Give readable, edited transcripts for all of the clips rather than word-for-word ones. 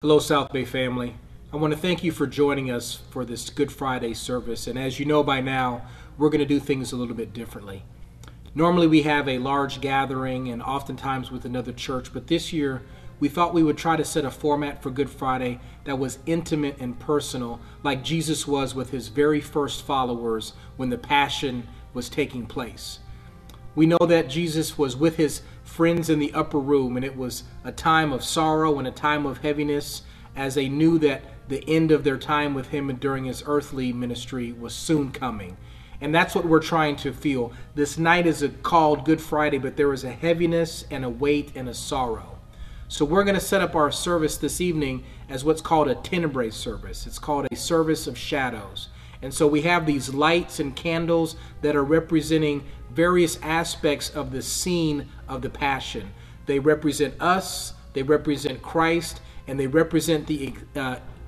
Hello, South Bay family. I want to thank you for joining us for this Good Friday service. And as you know by now, we're going to do things a little bit differently. Normally we have a large gathering and oftentimes with another church, but this year we thought we would try to set a format for Good Friday that was intimate and personal, like Jesus was with his very first followers when the Passion was taking place. We know that Jesus was with his friends in the upper room, and it was a time of sorrow and a time of heaviness as they knew that the end of their time with him during his earthly ministry was soon coming. And that's what we're trying to feel. This night is called Good Friday, but there is a heaviness and a weight and a sorrow. So we're going to set up our service this evening as what's called a Tenebrae service. It's called a service of shadows. And so we have these lights and candles that are representing various aspects of the scene of the Passion. They represent us, they represent Christ, and they represent the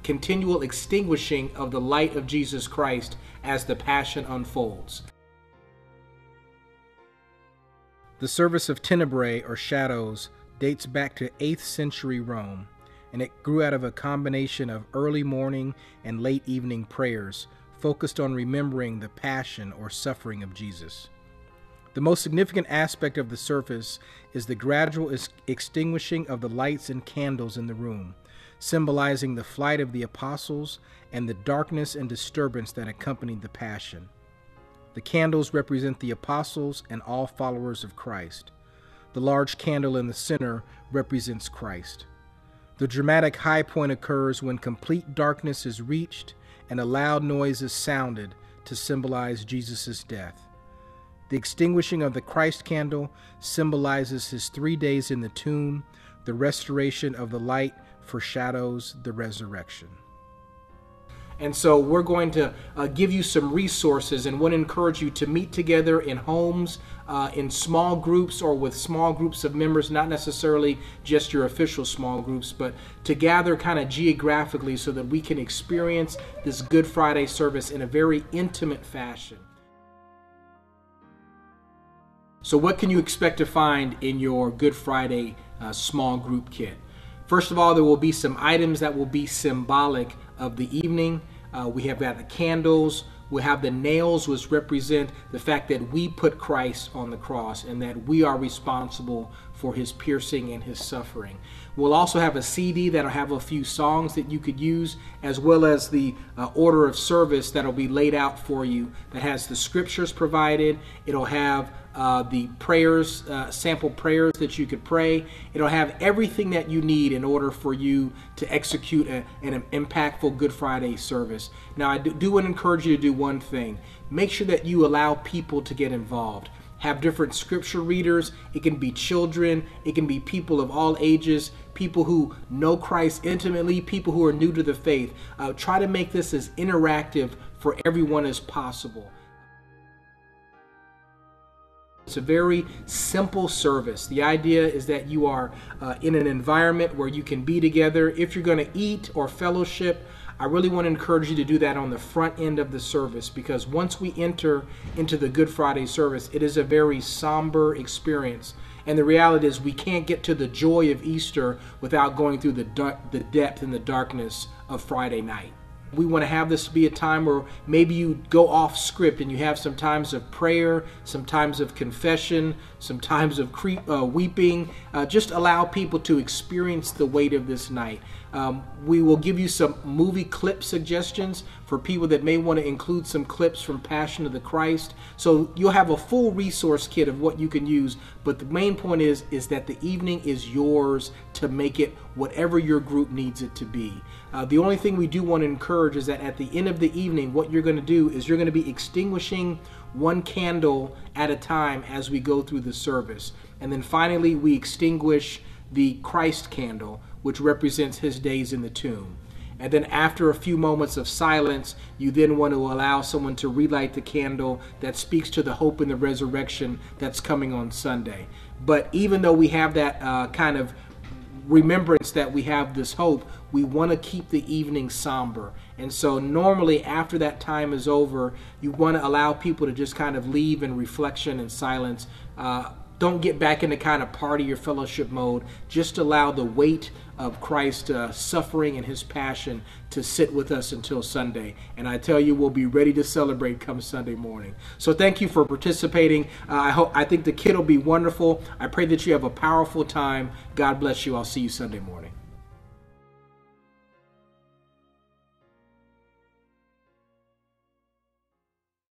continual extinguishing of the light of Jesus Christ as the Passion unfolds. The service of Tenebrae, or shadows, dates back to 8th century Rome, and it grew out of a combination of early morning and late evening prayers focused on remembering the passion or suffering of Jesus. The most significant aspect of the service is the gradual extinguishing of the lights and candles in the room, symbolizing the flight of the apostles and the darkness and disturbance that accompanied the Passion. The candles represent the apostles and all followers of Christ. The large candle in the center represents Christ. The dramatic high point occurs when complete darkness is reached and a loud noise is sounded to symbolize Jesus' death. The extinguishing of the Christ candle symbolizes his 3 days in the tomb. The restoration of the light foreshadows the resurrection. And so we're going to give you some resources and want to encourage you to meet together in homes, in small groups or with small groups of members, not necessarily just your official small groups, but to gather kind of geographically so that we can experience this Good Friday service in a very intimate fashion. So what can you expect to find in your Good Friday small group kit? First of all, there will be some items that will be symbolic of the evening. We have got the candles. We'll have the nails, which represent the fact that we put Christ on the cross and that we are responsible for his piercing and his suffering. We'll also have a CD that'll have a few songs that you could use, as well as the order of service that'll be laid out for you that has the scriptures provided. It'll have the prayers, sample prayers that you could pray. It'll have everything that you need in order for you to execute an impactful Good Friday service. Now, I do want to encourage you to do one thing. Make sure that you allow people to get involved. Have different scripture readers. It can be children. It can be people of all ages, people who know Christ intimately, people who are new to the faith. Try to make this as interactive for everyone as possible. It's a very simple service. The idea is that you are in an environment where you can be together. If you're going to eat or fellowship, I really want to encourage you to do that on the front end of the service, because once we enter into the Good Friday service, it is a very somber experience. And the reality is we can't get to the joy of Easter without going through the depth and the darkness of Friday night. We want to have this be a time where maybe you go off script and you have some times of prayer, some times of confession, some times of weeping. Just allow people to experience the weight of this night. We will give you some movie clip suggestions for people that may want to include some clips from Passion of the Christ. So you'll have a full resource kit of what you can use, but the main point is that the evening is yours to make it whatever your group needs it to be. The only thing we do want to encourage is that at the end of the evening, what you're going to do is you're going to be extinguishing one candle at a time as we go through the service. And then finally, we extinguish the Christ candle, which represents his days in the tomb. And then after a few moments of silence, you then want to allow someone to relight the candle that speaks to the hope and the resurrection that's coming on Sunday. But even though we have that kind of remembrance that we have this hope, we want to keep the evening somber. And so normally after that time is over, you want to allow people to just kind of leave in reflection and silence. Don't get back into kind of party or fellowship mode. Just allow the weight of Christ's suffering and his passion to sit with us until Sunday. And I tell you, we'll be ready to celebrate come Sunday morning. So thank you for participating. I think the kid will be wonderful. I pray that you have a powerful time. God bless you. I'll see you Sunday morning.